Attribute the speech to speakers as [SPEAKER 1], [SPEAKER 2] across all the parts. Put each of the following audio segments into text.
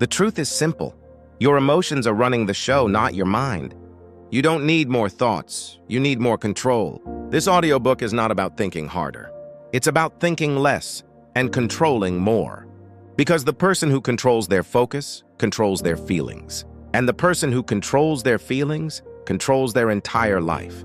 [SPEAKER 1] The truth is simple. Your emotions are running the show, not your mind. You don't need more thoughts. You need more control. This audiobook is not about thinking harder. It's about thinking less and controlling more. Because the person who controls their focus controls their feelings. And the person who controls their feelings controls their entire life.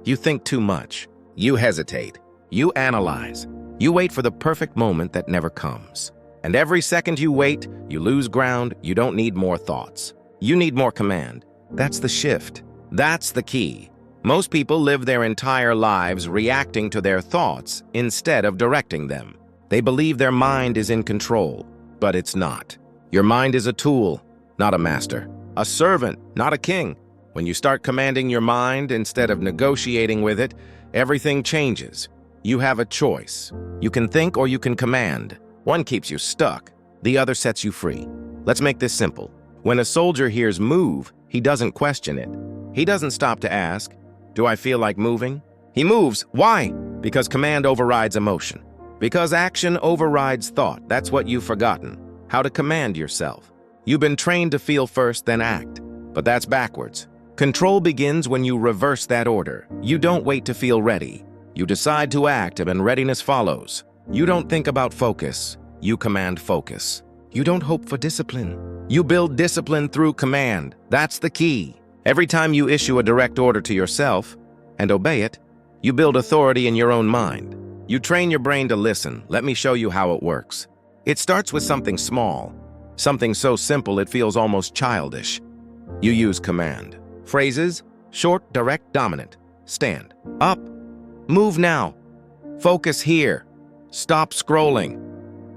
[SPEAKER 1] You think too much. You hesitate. You analyze. You wait for the perfect moment that never comes. And every second you wait, you lose ground. You don't need more thoughts. You need more command. That's the shift. That's the key. Most people live their entire lives reacting to their thoughts instead of directing them. They believe their mind is in control, but it's not. Your mind is a tool, not a master. A servant, not a king. When you start commanding your mind instead of negotiating with it, everything changes. You have a choice. You can think or you can command. One keeps you stuck. The other sets you free. Let's make this simple. When a soldier hears move, he doesn't question it. He doesn't stop to ask, do I feel like moving? He moves. Why? Because command overrides emotion. Because action overrides thought. That's what you've forgotten. How to command yourself. You've been trained to feel first, then act. But that's backwards. Control begins when you reverse that order. You don't wait to feel ready. You decide to act, and readiness follows. You don't think about focus. You command focus. You don't hope for discipline. You build discipline through command. That's the key. Every time you issue a direct order to yourself and obey it, you build authority in your own mind. You train your brain to listen. Let me show you how it works. It starts with something small, something so simple it feels almost childish. You use command. Phrases: short, direct, dominant. Stand up. Move now. Focus here. Stop scrolling.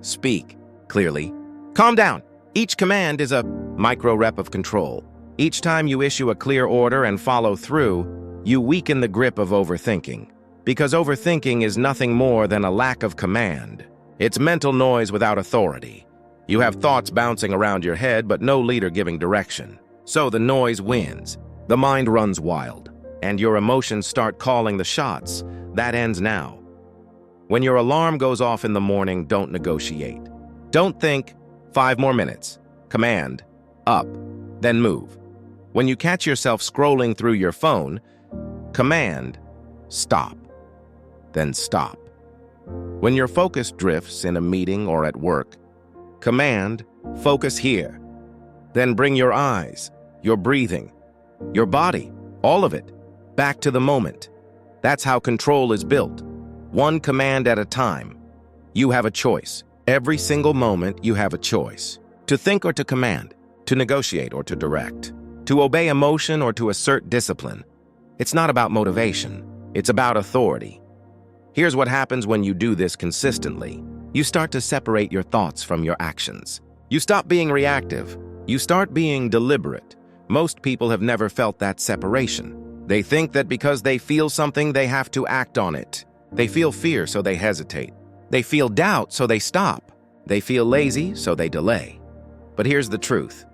[SPEAKER 1] Speak clearly. Calm down. Each command is a micro-rep of control. Each time you issue a clear order and follow through, you weaken the grip of overthinking. Because overthinking is nothing more than a lack of command. It's mental noise without authority. You have thoughts bouncing around your head, but no leader giving direction. So the noise wins. The mind runs wild, and your emotions start calling the shots. That ends now. When your alarm goes off in the morning, don't negotiate. Don't think, 5 more minutes. Command, up, then move. When you catch yourself scrolling through your phone, command, stop, then stop. When your focus drifts in a meeting or at work, command, focus here. Then bring your eyes, your breathing, your body, all of it, back to the moment. That's how control is built. One command at a time. You have a choice. Every single moment you have a choice. To think or to command, to negotiate or to direct, to obey emotion or to assert discipline. It's not about motivation. It's about authority. Here's what happens when you do this consistently. You start to separate your thoughts from your actions. You stop being reactive. You start being deliberate. Most people have never felt that separation. They think that because they feel something, they have to act on it. They feel fear, so they hesitate. They feel doubt, so they stop. They feel lazy, so they delay. But here's the truth.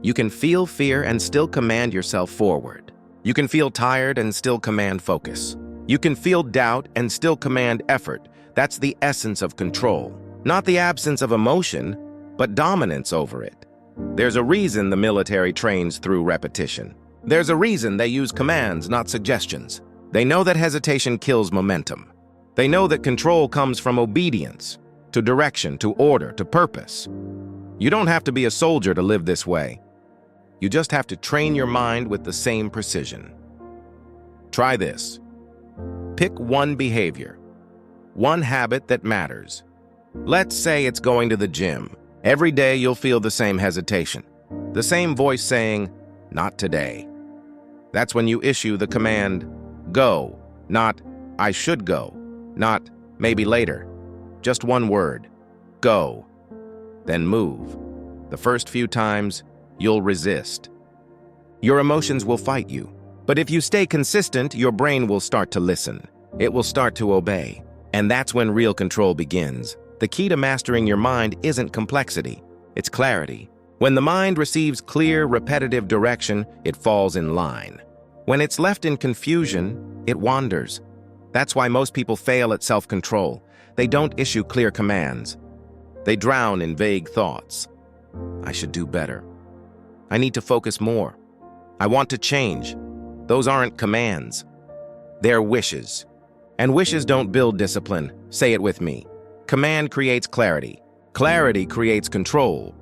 [SPEAKER 1] You can feel fear and still command yourself forward. You can feel tired and still command focus. You can feel doubt and still command effort. That's the essence of control. Not the absence of emotion, but dominance over it. There's a reason the military trains through repetition. There's a reason they use commands, not suggestions. They know that hesitation kills momentum. They know that control comes from obedience, to direction, to order, to purpose. You don't have to be a soldier to live this way. You just have to train your mind with the same precision. Try this. Pick one behavior, one habit that matters. Let's say it's going to the gym. Every day you'll feel the same hesitation, the same voice saying, "Not today." That's when you issue the command, "Go," not "I should go," not "maybe later." Just one word, go. Then move. The first few times, you'll resist. Your emotions will fight you. But if you stay consistent, your brain will start to listen. It will start to obey. And that's when real control begins. The key to mastering your mind isn't complexity, it's clarity. When the mind receives clear, repetitive direction, it falls in line. When it's left in confusion, it wanders. That's why most people fail at self-control. They don't issue clear commands. They drown in vague thoughts. I should do better. I need to focus more. I want to change. Those aren't commands. They're wishes. And wishes don't build discipline. Say it with me. Command creates clarity. Clarity creates control.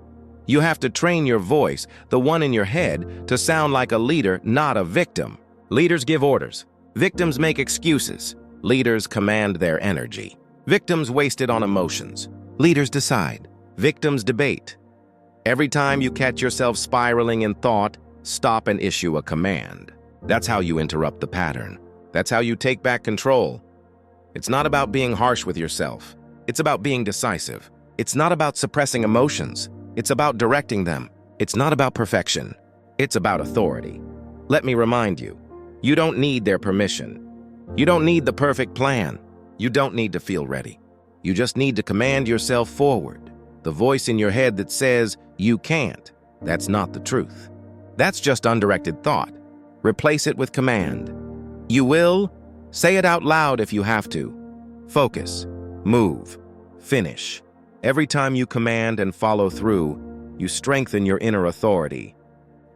[SPEAKER 1] You have to train your voice, the one in your head, to sound like a leader, not a victim. Leaders give orders. Victims make excuses. Leaders command their energy. Victims waste it on emotions. Leaders decide. Victims debate. Every time you catch yourself spiraling in thought, stop and issue a command. That's how you interrupt the pattern. That's how you take back control. It's not about being harsh with yourself. It's about being decisive. It's not about suppressing emotions. It's about directing them. It's not about perfection. It's about authority. Let me remind you, you don't need their permission. You don't need the perfect plan. You don't need to feel ready. You just need to command yourself forward. The voice in your head that says, you can't, that's not the truth. That's just undirected thought. Replace it with command. You will. Say it out loud if you have to. Focus. Move. Finish. Every time you command and follow through, you strengthen your inner authority.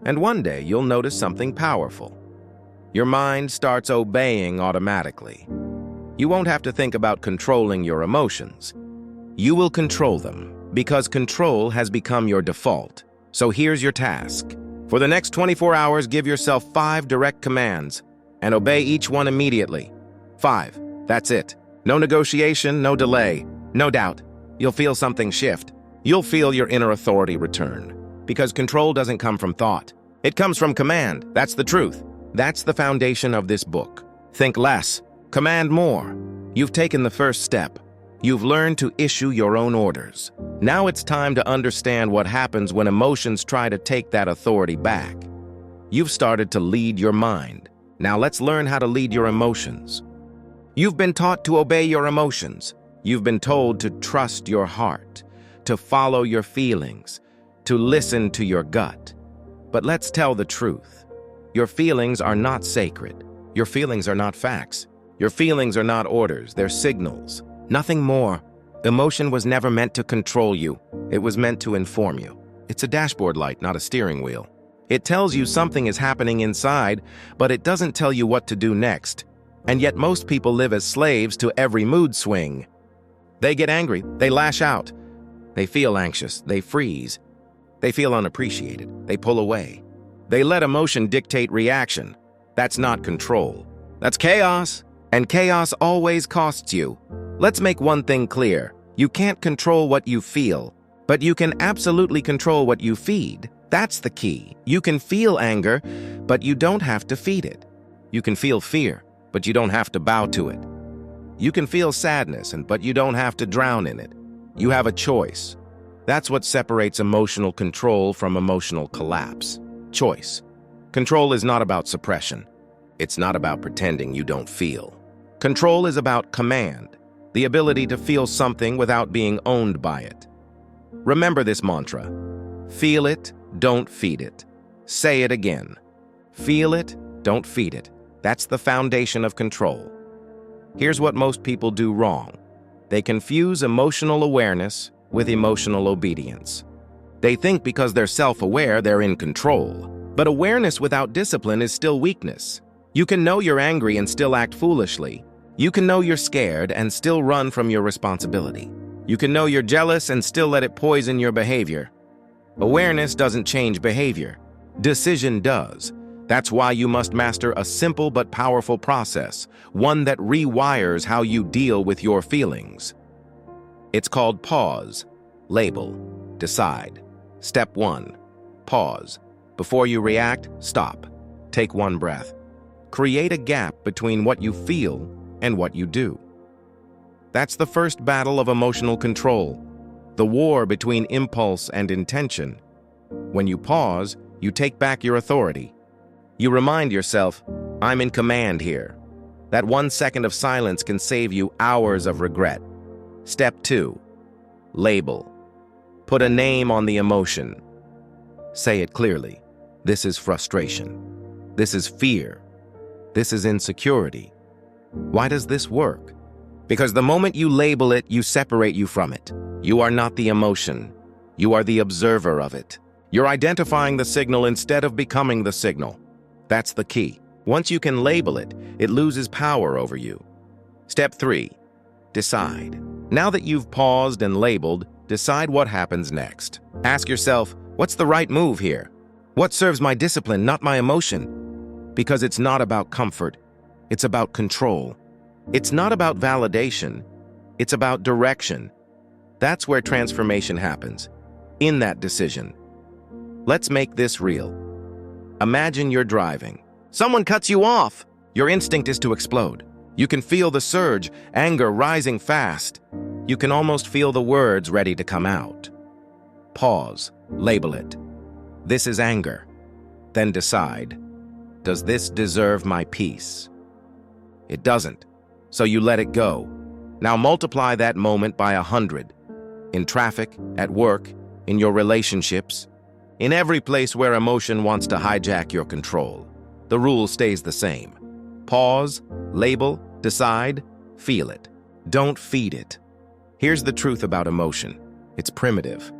[SPEAKER 1] And one day you'll notice something powerful. Your mind starts obeying automatically. You won't have to think about controlling your emotions. You will control them because control has become your default. So here's your task. For the next 24 hours, give yourself 5 direct commands and obey each one immediately. 5. That's it. No negotiation, no delay, no doubt. You'll feel something shift. You'll feel your inner authority return. Because control doesn't come from thought. It comes from command. That's the truth. That's the foundation of this book. Think less. Command more. You've taken the first step. You've learned to issue your own orders. Now it's time to understand what happens when emotions try to take that authority back. You've started to lead your mind. Now let's learn how to lead your emotions. You've been taught to obey your emotions. You've been told to trust your heart, to follow your feelings, to listen to your gut. But let's tell the truth. Your feelings are not sacred. Your feelings are not facts. Your feelings are not orders. They're signals. Nothing more. Emotion was never meant to control you. It was meant to inform you. It's a dashboard light, not a steering wheel. It tells you something is happening inside, but it doesn't tell you what to do next. And yet most people live as slaves to every mood swing. They get angry. They lash out. They feel anxious. They freeze. They feel unappreciated. They pull away. They let emotion dictate reaction. That's not control. That's chaos. And chaos always costs you. Let's make one thing clear. You can't control what you feel, but you can absolutely control what you feed. That's the key. You can feel anger, but you don't have to feed it. You can feel fear, but you don't have to bow to it. You can feel sadness, but you don't have to drown in it. You have a choice. That's what separates emotional control from emotional collapse. Choice. Control is not about suppression. It's not about pretending you don't feel. Control is about command, the ability to feel something without being owned by it. Remember this mantra. Feel it, don't feed it. Say it again. Feel it, don't feed it. That's the foundation of control. Here's what most people do wrong. They confuse emotional awareness with emotional obedience. They think because they're self-aware, they're in control. But awareness without discipline is still weakness. You can know you're angry and still act foolishly. You can know you're scared and still run from your responsibility. You can know you're jealous and still let it poison your behavior. Awareness doesn't change behavior. Decision does. That's why you must master a simple but powerful process, one that rewires how you deal with your feelings. It's called pause, label, decide. Step 1. Pause. Before you react, stop. Take one breath. Create a gap between what you feel and what you do. That's the first battle of emotional control, the war between impulse and intention. When you pause, you take back your authority. You remind yourself, I'm in command here. That 1 second of silence can save you hours of regret. Step 2. Label. Put a name on the emotion. Say it clearly. This is frustration. This is fear. This is insecurity. Why does this work? Because the moment you label it, you separate you from it. You are not the emotion. You are the observer of it. You're identifying the signal instead of becoming the signal. That's the key. Once you can label it, it loses power over you. Step 3. Decide. Now that you've paused and labeled, decide what happens next. Ask yourself, what's the right move here? What serves my discipline, not my emotion? Because it's not about comfort. It's about control. It's not about validation. It's about direction. That's where transformation happens, in that decision. Let's make this real. Imagine you're driving. Someone cuts you off. Your instinct is to explode. You can feel the surge, anger rising fast. You can almost feel the words ready to come out. Pause. Label it. This is anger. Then decide, does this deserve my peace? It doesn't. So you let it go. Now multiply that moment by 100. In traffic, at work, in your relationships, in every place where emotion wants to hijack your control. The rule stays the same. Pause, label, decide, feel it. Don't feed it. Here's the truth about emotion. It's primitive.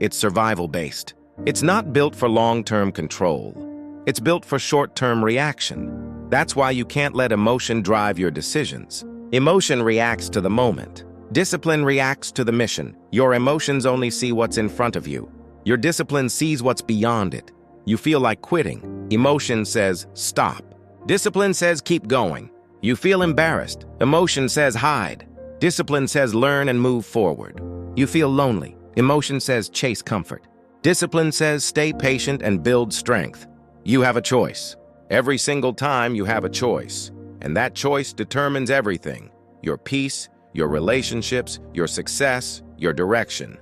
[SPEAKER 1] It's survival-based. It's not built for long-term control. It's built for short-term reaction. That's why you can't let emotion drive your decisions. Emotion reacts to the moment. Discipline reacts to the mission. Your emotions only see what's in front of you. Your discipline sees what's beyond it. You feel like quitting. Emotion says, stop. Discipline says, keep going. You feel embarrassed. Emotion says, hide. Discipline says, learn and move forward. You feel lonely. Emotion says, chase comfort. Discipline says, stay patient and build strength. You have a choice. Every single time you have a choice. And that choice determines everything. Your peace, your relationships, your success, your direction.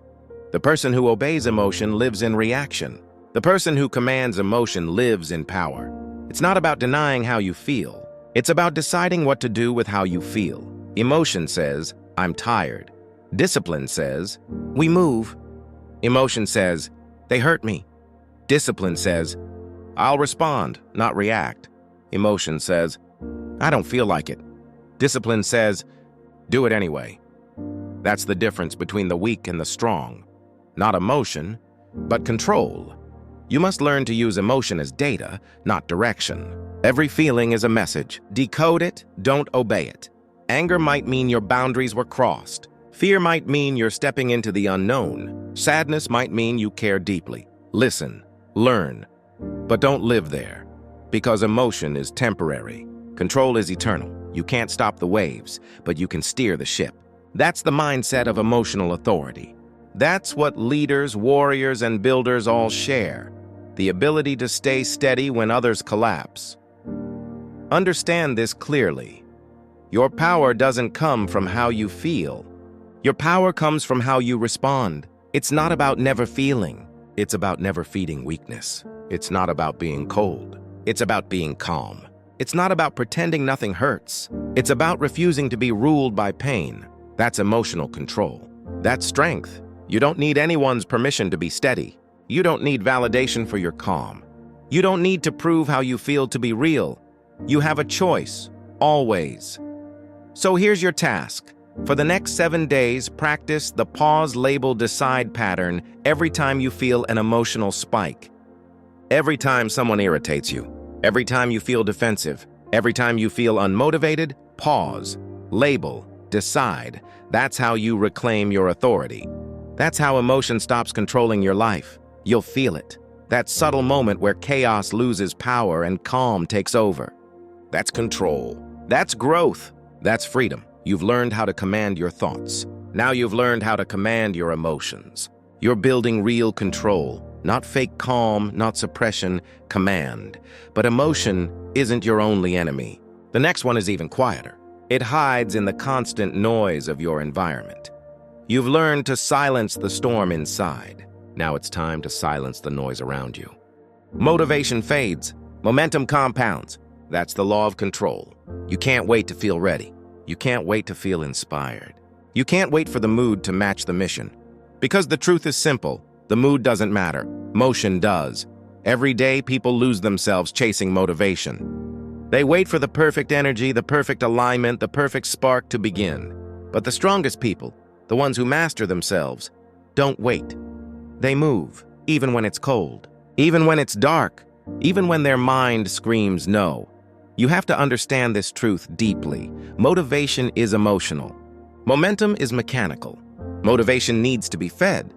[SPEAKER 1] The person who obeys emotion lives in reaction. The person who commands emotion lives in power. It's not about denying how you feel. It's about deciding what to do with how you feel. Emotion says, I'm tired. Discipline says, we move. Emotion says, they hurt me. Discipline says, I'll respond, not react. Emotion says, I don't feel like it. Discipline says, do it anyway. That's the difference between the weak and the strong. Not emotion, but control. You must learn to use emotion as data, not direction. Every feeling is a message. Decode it, don't obey it. Anger might mean your boundaries were crossed. Fear might mean you're stepping into the unknown. Sadness might mean you care deeply. Listen, learn, but don't live there. Because emotion is temporary. Control is eternal. You can't stop the waves, but you can steer the ship. That's the mindset of emotional authority. That's what leaders, warriors, and builders all share. The ability to stay steady when others collapse. Understand this clearly. Your power doesn't come from how you feel. Your power comes from how you respond. It's not about never feeling. It's about never feeding weakness. It's not about being cold. It's about being calm. It's not about pretending nothing hurts. It's about refusing to be ruled by pain. That's emotional control. That's strength. You don't need anyone's permission to be steady. You don't need validation for your calm. You don't need to prove how you feel to be real. You have a choice, always. So here's your task. For the next 7 days, practice the pause, label, decide pattern every time you feel an emotional spike. Every time someone irritates you. Every time you feel defensive. Every time you feel unmotivated, pause, label, decide. That's how you reclaim your authority. That's how emotion stops controlling your life. You'll feel it. That subtle moment where chaos loses power and calm takes over. That's control. That's growth. That's freedom. You've learned how to command your thoughts. Now you've learned how to command your emotions. You're building real control. Not fake calm, not suppression, command. But emotion isn't your only enemy. The next one is even quieter. It hides in the constant noise of your environment. You've learned to silence the storm inside. Now it's time to silence the noise around you. Motivation fades. Momentum compounds. That's the law of control. You can't wait to feel ready. You can't wait to feel inspired. You can't wait for the mood to match the mission. Because the truth is simple. The mood doesn't matter. Motion does. Every day, people lose themselves chasing motivation. They wait for the perfect energy, the perfect alignment, the perfect spark to begin. But the strongest people, the ones who master themselves, don't wait. They move, even when it's cold, even when it's dark, even when their mind screams no. You have to understand this truth deeply. Motivation is emotional. Momentum is mechanical. Motivation needs to be fed.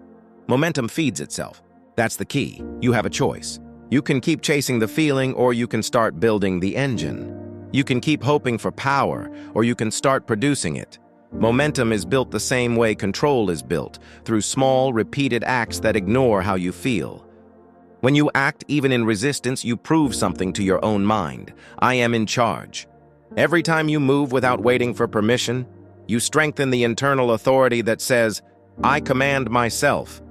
[SPEAKER 1] Momentum feeds itself. That's the key. You have a choice. You can keep chasing the feeling, or you can start building the engine. You can keep hoping for power, or you can start producing it. Momentum is built the same way control is built, through small, repeated acts that ignore how you feel. When you act even in resistance, you prove something to your own mind. I am in charge. Every time you move without waiting for permission, you strengthen the internal authority that says, I command myself.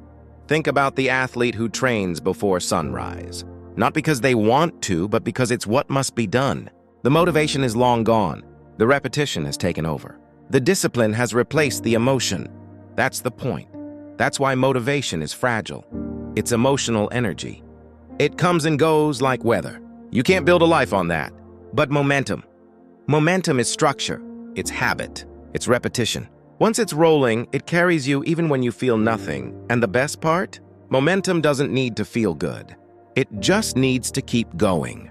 [SPEAKER 1] Think about the athlete who trains before sunrise. Not because they want to, but because it's what must be done. The motivation is long gone. The repetition has taken over. The discipline has replaced the emotion. That's the point. That's why motivation is fragile. It's emotional energy. It comes and goes like weather. You can't build a life on that. But momentum. Momentum is structure. It's habit. It's repetition. Once it's rolling, it carries you even when you feel nothing. And the best part? Momentum doesn't need to feel good. It just needs to keep going.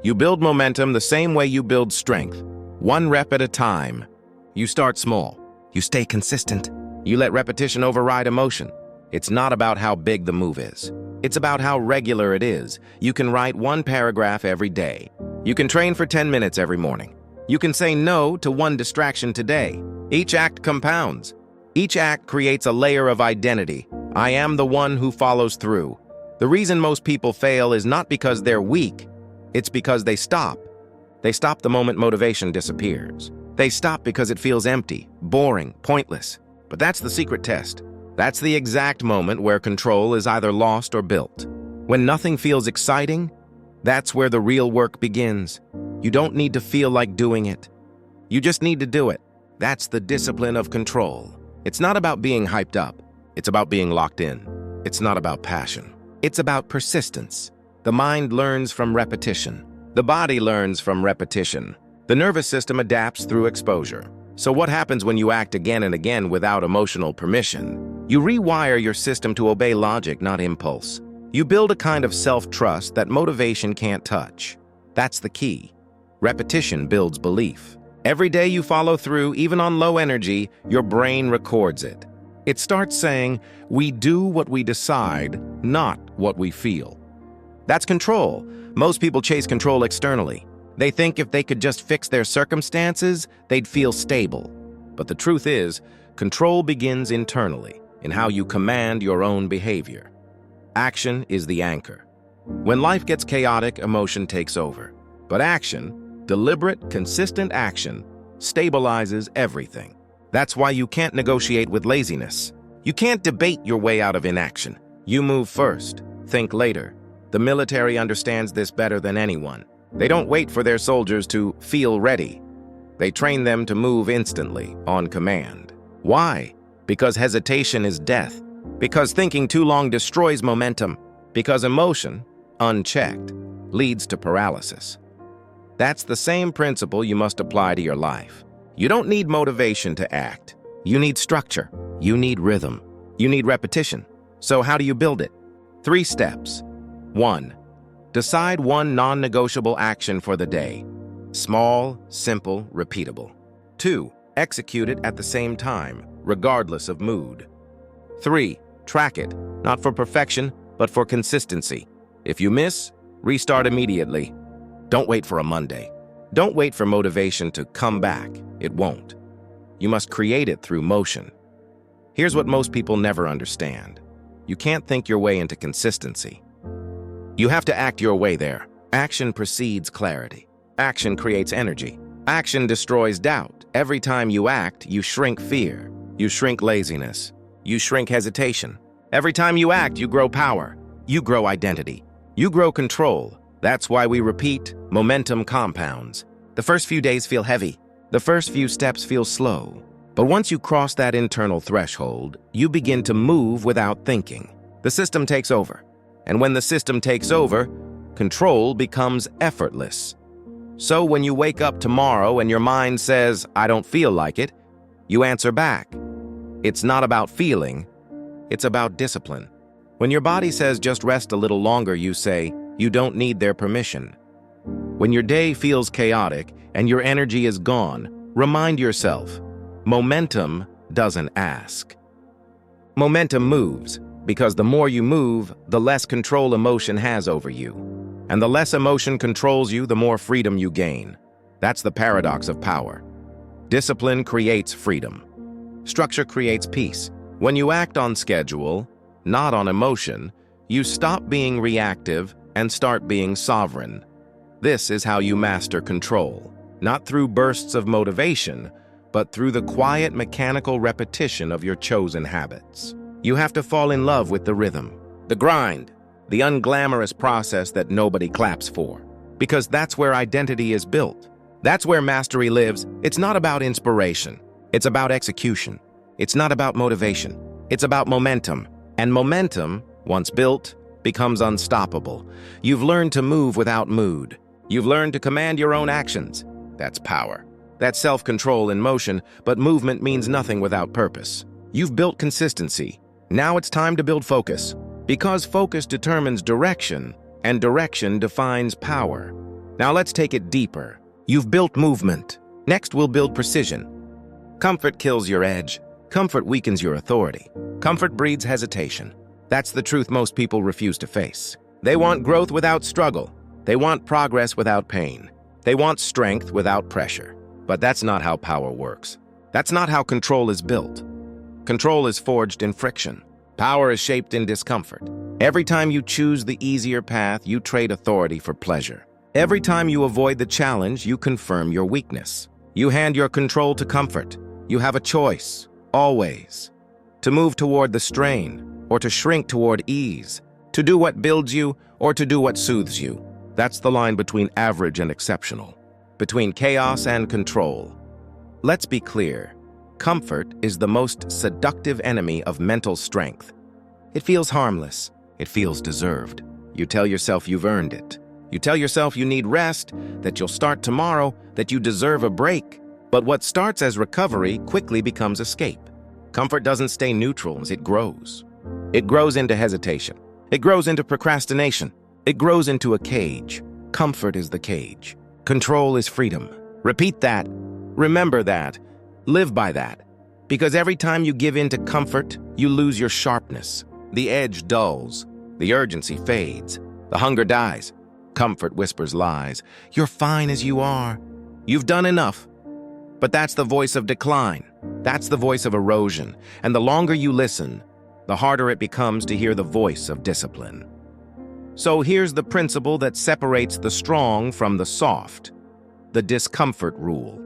[SPEAKER 1] You build momentum the same way you build strength. 1 rep at a time. You start small. You stay consistent. You let repetition override emotion. It's not about how big the move is. It's about how regular it is. You can write 1 paragraph every day. You can train for 10 minutes every morning. You can say no to 1 distraction today. Each act compounds. Each act creates a layer of identity. I am the one who follows through. The reason most people fail is not because they're weak. It's because they stop. They stop the moment motivation disappears. They stop because it feels empty, boring, pointless. But that's the secret test. That's the exact moment where control is either lost or built. When nothing feels exciting, that's where the real work begins. You don't need to feel like doing it. You just need to do it. That's the discipline of control. It's not about being hyped up. It's about being locked in. It's not about passion. It's about persistence. The mind learns from repetition. The body learns from repetition. The nervous system adapts through exposure. So what happens when you act again and again without emotional permission? You rewire your system to obey logic, not impulse. You build a kind of self-trust that motivation can't touch. That's the key. Repetition builds belief. Every day you follow through, even on low energy, your brain records it. It starts saying, we do what we decide, not what we feel. That's control. Most people chase control externally. They think if they could just fix their circumstances, they'd feel stable. But the truth is, control begins internally, in how you command your own behavior. Action is the anchor. When life gets chaotic, emotion takes over. But action, deliberate, consistent action, stabilizes everything. That's why you can't negotiate with laziness. You can't debate your way out of inaction. You move first, think later. The military understands this better than anyone. They don't wait for their soldiers to feel ready. They train them to move instantly, on command. Why? Because hesitation is death. Because thinking too long destroys momentum. Because emotion, unchecked, leads to paralysis. That's the same principle you must apply to your life. You don't need motivation to act. You need structure. You need rhythm. You need repetition. So how do you build it? 3 steps. 1. Decide 1 non-negotiable action for the day. Small, simple, repeatable. 2. Execute it at the same time, regardless of mood. 3. Track it, not for perfection, but for consistency. If you miss, restart immediately. Don't wait for a Monday. Don't wait for motivation to come back. It won't. You must create it through motion. Here's what most people never understand. You can't think your way into consistency. You have to act your way there. Action precedes clarity. Action creates energy. Action destroys doubt. Every time you act, you shrink fear. You shrink laziness. You shrink hesitation. Every time you act, you grow power. You grow identity. You grow control. That's why we repeat, momentum compounds. The first few days feel heavy. The first few steps feel slow. But once you cross that internal threshold, you begin to move without thinking. The system takes over. And when the system takes over, control becomes effortless. So when you wake up tomorrow and your mind says, I don't feel like it, you answer back. It's not about feeling, it's about discipline. When your body says just rest a little longer, you say, you don't need their permission. When your day feels chaotic and your energy is gone, remind yourself, momentum doesn't ask. Momentum moves, because the more you move, the less control emotion has over you. And the less emotion controls you, the more freedom you gain. That's the paradox of power. Discipline creates freedom. Structure creates peace. When you act on schedule, not on emotion, you stop being reactive and start being sovereign. This is how you master control, not through bursts of motivation, but through the quiet mechanical repetition of your chosen habits. You have to fall in love with the rhythm, the grind, the unglamorous process that nobody claps for, because that's where identity is built. That's where mastery lives. It's not about inspiration. It's about execution. It's not about motivation. It's about momentum. And momentum, once built, becomes unstoppable. You've learned to move without mood. You've learned to command your own actions. That's power. That's self-control in motion, but movement means nothing without purpose. You've built consistency. Now it's time to build focus. Because focus determines direction, and direction defines power. Now let's take it deeper. You've built movement. Next, we'll build precision. Comfort kills your edge. Comfort weakens your authority. Comfort breeds hesitation. That's the truth most people refuse to face. They want growth without struggle. They want progress without pain. They want strength without pressure. But that's not how power works. That's not how control is built. Control is forged in friction. Power is shaped in discomfort. Every time you choose the easier path, you trade authority for pleasure. Every time you avoid the challenge, you confirm your weakness. You hand your control to comfort. You have a choice, always, to move toward the strain or to shrink toward ease, to do what builds you or to do what soothes you. That's the line between average and exceptional, between chaos and control. Let's be clear. Comfort is the most seductive enemy of mental strength. It feels harmless. It feels deserved. You tell yourself you've earned it. You tell yourself you need rest, that you'll start tomorrow, that you deserve a break. But what starts as recovery quickly becomes escape. Comfort doesn't stay neutral, it grows. It grows into hesitation. It grows into procrastination. It grows into a cage. Comfort is the cage. Control is freedom. Repeat that. Remember that. Live by that. Because every time you give in to comfort, you lose your sharpness. The edge dulls. The urgency fades. The hunger dies. Comfort whispers lies. You're fine as you are. You've done enough. But that's the voice of decline. That's the voice of erosion. And the longer you listen, the harder it becomes to hear the voice of discipline. So here's the principle that separates the strong from the soft. The discomfort rule.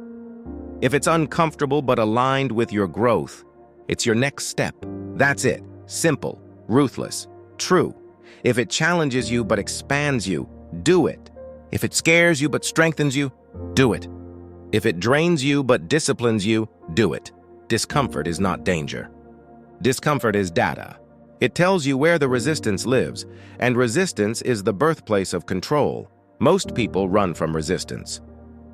[SPEAKER 1] If it's uncomfortable but aligned with your growth, it's your next step. That's it. Simple, ruthless, true. If it challenges you but expands you, do it. If it scares you but strengthens you, do it. If it drains you but disciplines you, do it. Discomfort is not danger. Discomfort is data. It tells you where the resistance lives, and resistance is the birthplace of control. Most people run from resistance.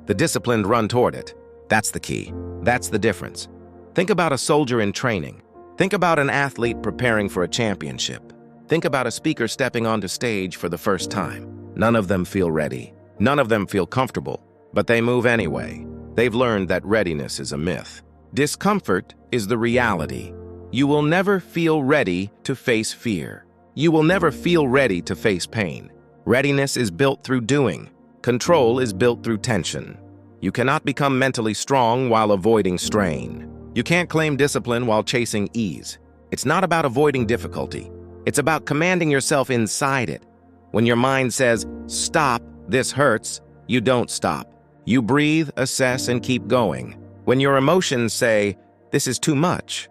[SPEAKER 1] The disciplined run toward it. That's the key. That's the difference. Think about a soldier in training. Think about an athlete preparing for a championship. Think about a speaker stepping onto stage for the first time. None of them feel ready. None of them feel comfortable, but they move anyway. They've learned that readiness is a myth. Discomfort is the reality. You will never feel ready to face fear. You will never feel ready to face pain. Readiness is built through doing. Control is built through tension. You cannot become mentally strong while avoiding strain. You can't claim discipline while chasing ease. It's not about avoiding difficulty. It's about commanding yourself inside it. When your mind says, "Stop, this hurts," you don't stop. You breathe, assess, and keep going. When your emotions say, "This is too much,"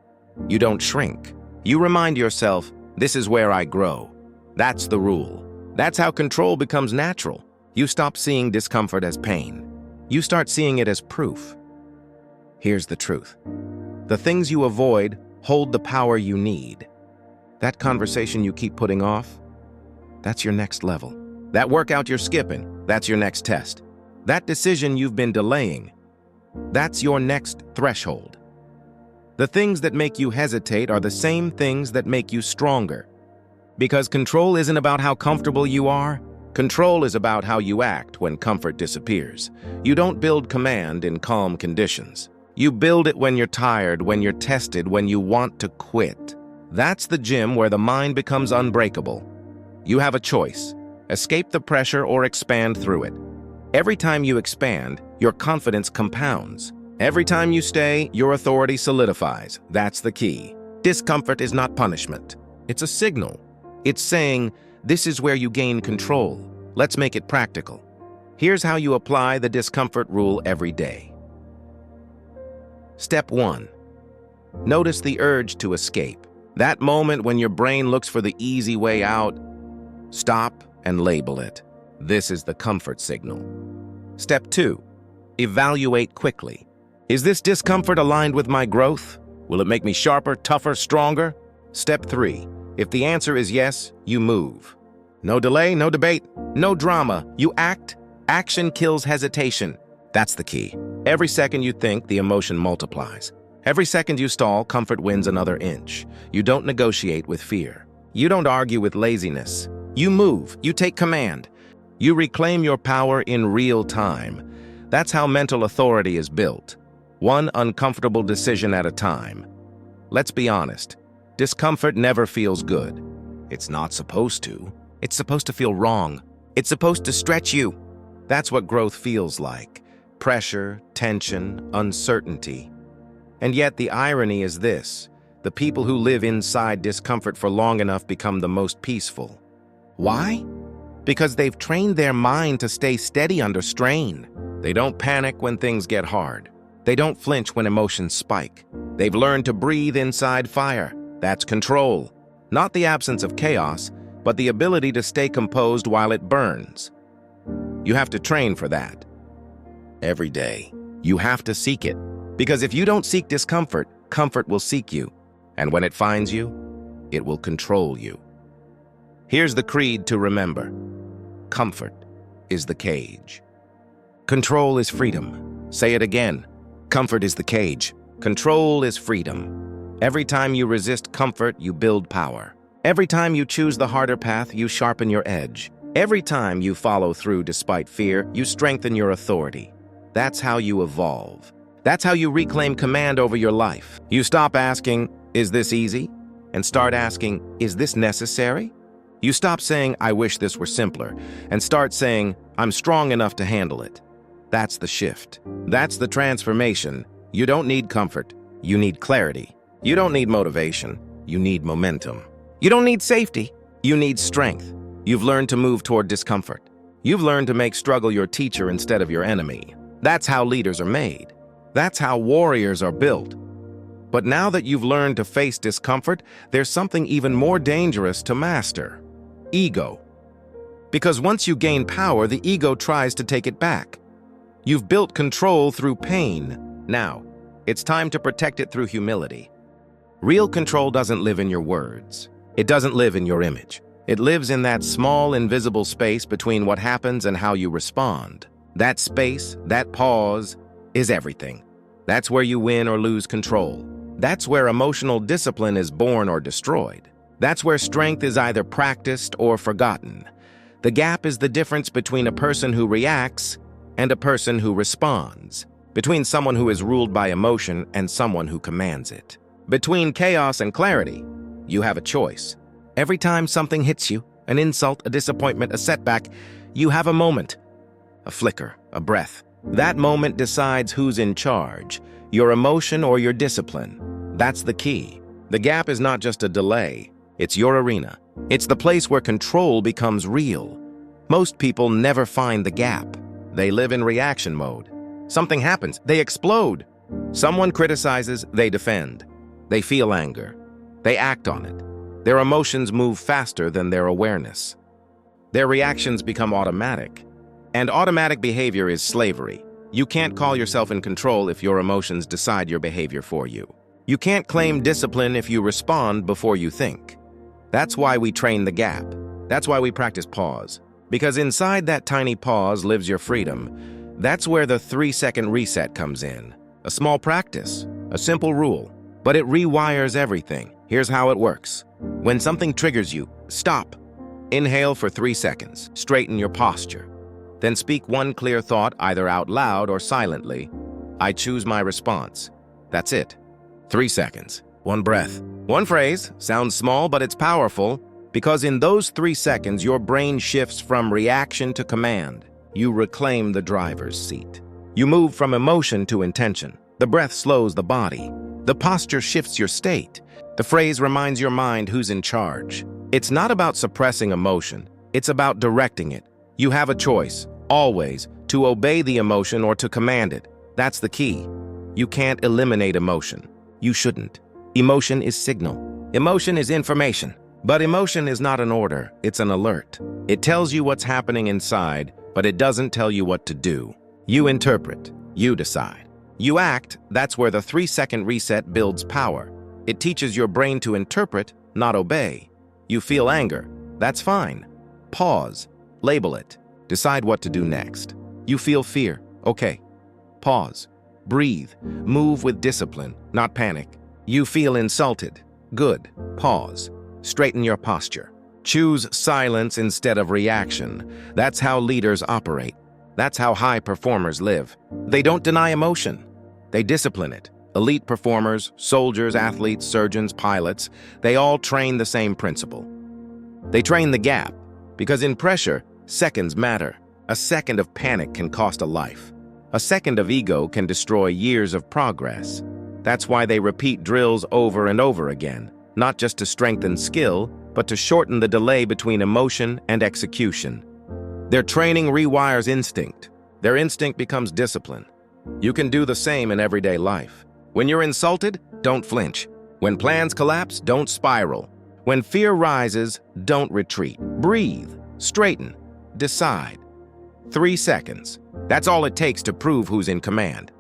[SPEAKER 1] you don't shrink. You remind yourself, "This is where I grow." That's the rule. That's how control becomes natural. You stop seeing discomfort as pain. You start seeing it as proof. Here's the truth. The things you avoid hold the power you need. That conversation you keep putting off, that's your next level. That workout you're skipping, that's your next test. That decision you've been delaying, that's your next threshold. The things that make you hesitate are the same things that make you stronger. Because control isn't about how comfortable you are. Control is about how you act when comfort disappears. You don't build command in calm conditions. You build it when you're tired, when you're tested, when you want to quit. That's the gym where the mind becomes unbreakable. You have a choice: escape the pressure or expand through it. Every time you expand, your confidence compounds. Every time you stay, your authority solidifies. That's the key. Discomfort is not punishment. It's a signal. It's saying, this is where you gain control. Let's make it practical. Here's how you apply the discomfort rule every day. Step 1. Notice the urge to escape. That moment when your brain looks for the easy way out. Stop and label it. This is the comfort signal. Step 2. Evaluate quickly. Is this discomfort aligned with my growth? Will it make me sharper, tougher, stronger? Step 3. If the answer is yes, you move. No delay, no debate, no drama. You act. Action kills hesitation. That's the key. Every second you think, the emotion multiplies. Every second you stall, comfort wins another inch. You don't negotiate with fear. You don't argue with laziness. You move. You take command. You reclaim your power in real time. That's how mental authority is built. One uncomfortable decision at a time. Let's be honest. Discomfort never feels good. It's not supposed to. It's supposed to feel wrong. It's supposed to stretch you. That's what growth feels like. Pressure, tension, uncertainty. And yet the irony is this: the people who live inside discomfort for long enough become the most peaceful. Why? Because they've trained their mind to stay steady under strain. They don't panic when things get hard. They don't flinch when emotions spike. They've learned to breathe inside fire. That's control. Not the absence of chaos, but the ability to stay composed while it burns. You have to train for that. Every day, you have to seek it. Because if you don't seek discomfort, comfort will seek you. And when it finds you, it will control you. Here's the creed to remember. Comfort is the cage. Control is freedom. Say it again. Comfort is the cage. Control is freedom. Every time you resist comfort, you build power. Every time you choose the harder path, you sharpen your edge. Every time you follow through despite fear, you strengthen your authority. That's how you evolve. That's how you reclaim command over your life. You stop asking, is this easy? And start asking, is this necessary? You stop saying, I wish this were simpler, and start saying, I'm strong enough to handle it. That's the shift. That's the transformation. You don't need comfort. You need clarity. You don't need motivation. You need momentum. You don't need safety. You need strength. You've learned to move toward discomfort. You've learned to make struggle your teacher instead of your enemy. That's how leaders are made. That's how warriors are built. But now that you've learned to face discomfort, there's something even more dangerous to master: ego. Because once you gain power, the ego tries to take it back. You've built control through pain. Now, it's time to protect it through humility. Real control doesn't live in your words. It doesn't live in your image. It lives in that small, invisible space between what happens and how you respond. That space, that pause, is everything. That's where you win or lose control. That's where emotional discipline is born or destroyed. That's where strength is either practiced or forgotten. The gap is the difference between a person who reacts and a person who responds. Between someone who is ruled by emotion and someone who commands it. Between chaos and clarity, you have a choice. Every time something hits you, an insult, a disappointment, a setback, you have a moment, a flicker, a breath. That moment decides who's in charge, your emotion or your discipline. That's the key. The gap is not just a delay, it's your arena. It's the place where control becomes real. Most people never find the gap. They live in reaction mode. Something happens, they explode. Someone criticizes, they defend. They feel anger. They act on it. Their emotions move faster than their awareness. Their reactions become automatic. And automatic behavior is slavery. You can't call yourself in control if your emotions decide your behavior for you. You can't claim discipline if you respond before you think. That's why we train the gap. That's why we practice pause. Because inside that tiny pause lives your freedom. That's where the 3-second reset comes in. A small practice, a simple rule, but it rewires everything. Here's how it works. When something triggers you, Stop. Inhale for 3 seconds. Straighten your posture. Then speak one clear thought either out loud or silently. I choose my response. That's it. 3 seconds. One breath. One phrase. Sounds small, but it's powerful, because in those 3 seconds, your brain shifts from reaction to command. You reclaim the driver's seat. You move from emotion to intention. The breath slows the body. The posture shifts your state. The phrase reminds your mind who's in charge. It's not about suppressing emotion. It's about directing it. You have a choice, always, to obey the emotion or to command it. That's the key. You can't eliminate emotion. You shouldn't. Emotion is signal. Emotion is information. But emotion is not an order, it's an alert. It tells you what's happening inside, but it doesn't tell you what to do. You interpret. You decide. You act. That's where the 3-second reset builds power. It teaches your brain to interpret, not obey. You feel anger. That's fine. Pause. Label it. Decide what to do next. You feel fear. Okay. Pause. Breathe. Move with discipline, not panic. You feel insulted. Good. Pause. Straighten your posture. Choose silence instead of reaction. That's how leaders operate. That's how high performers live. They don't deny emotion. They discipline it. Elite performers, soldiers, athletes, surgeons, pilots, they all train the same principle. They train the gap, because in pressure, seconds matter. A second of panic can cost a life. A second of ego can destroy years of progress. That's why they repeat drills over and over again, not just to strengthen skill, but to shorten the delay between emotion and execution. Their training rewires instinct. Their instinct becomes discipline. You can do the same in everyday life. When you're insulted, don't flinch. When plans collapse, don't spiral. When fear rises, don't retreat. Breathe, straighten, decide. 3 seconds. That's all it takes to prove who's in command.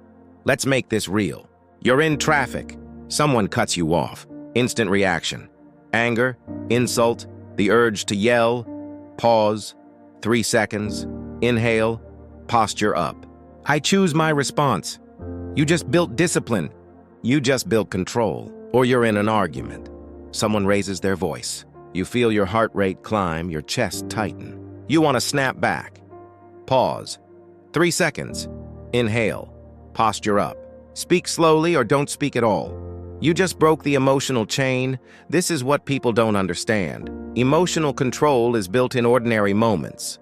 [SPEAKER 1] Let's make this real. You're in traffic. Someone cuts you off. Instant reaction. Anger, insult, the urge to yell. Pause. 3 seconds. Inhale. Posture up. I choose my response. You just built discipline. You just built control. Or you're in an argument. Someone raises their voice. You feel your heart rate climb, your chest tighten. You want to snap back. Pause. 3 seconds. Inhale. Posture up. Speak slowly or don't speak at all. You just broke the emotional chain. This is what people don't understand. Emotional control is built in ordinary moments.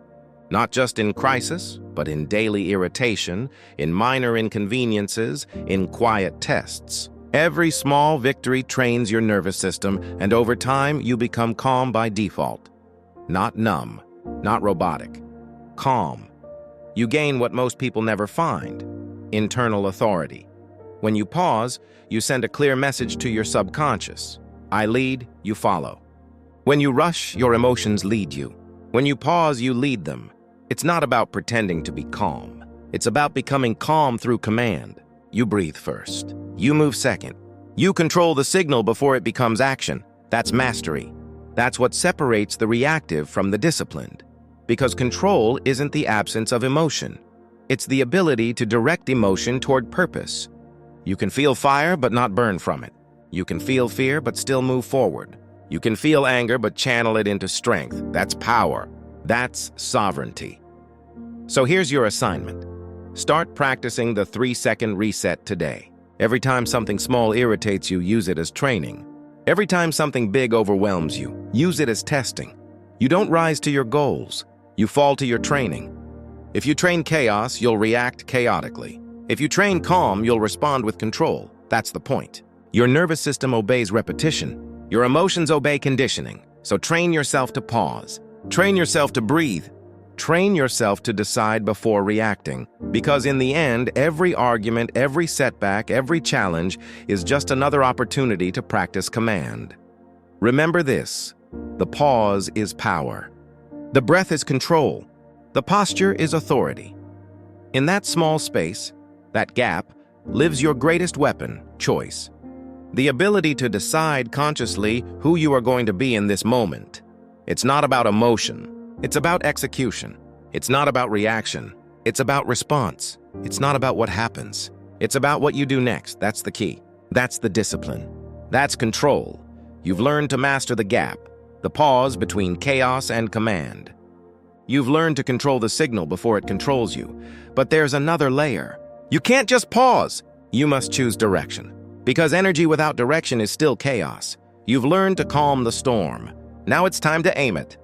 [SPEAKER 1] Not just in crisis, but in daily irritation, in minor inconveniences, in quiet tests. Every small victory trains your nervous system, and over time, you become calm by default. Not numb, not robotic. Calm. You gain what most people never find: internal authority. When you pause, you send a clear message to your subconscious. I lead, you follow. When you rush, your emotions lead you. When you pause, you lead them. It's not about pretending to be calm. It's about becoming calm through command. You breathe first. You move second. You control the signal before it becomes action. That's mastery. That's what separates the reactive from the disciplined. Because control isn't the absence of emotion. It's the ability to direct emotion toward purpose. You can feel fire but not burn from it. You can feel fear but still move forward. You can feel anger but channel it into strength. That's power. That's sovereignty. So here's your assignment. Start practicing the 3-second reset today. Every time something small irritates you, use it as training. Every time something big overwhelms you, use it as testing. You don't rise to your goals. You fall to your training. If you train chaos, you'll react chaotically. If you train calm, you'll respond with control. That's the point. Your nervous system obeys repetition. Your emotions obey conditioning. So train yourself to pause. Train yourself to breathe. Train yourself to decide before reacting. Because in the end, every argument, every setback, every challenge is just another opportunity to practice command. Remember this: the pause is power. The breath is control. The posture is authority. In that small space, that gap, lives your greatest weapon, choice. The ability to decide consciously who you are going to be in this moment. It's not about emotion. It's about execution. It's not about reaction. It's about response. It's not about what happens. It's about what you do next. That's the key. That's the discipline. That's control. You've learned to master the gap. Now the pause between chaos and command. You've learned to control the signal before it controls you, but there's another layer. You can't just pause. You must choose direction, because energy without direction is still chaos. You've learned to calm the storm. Now it's time to aim it.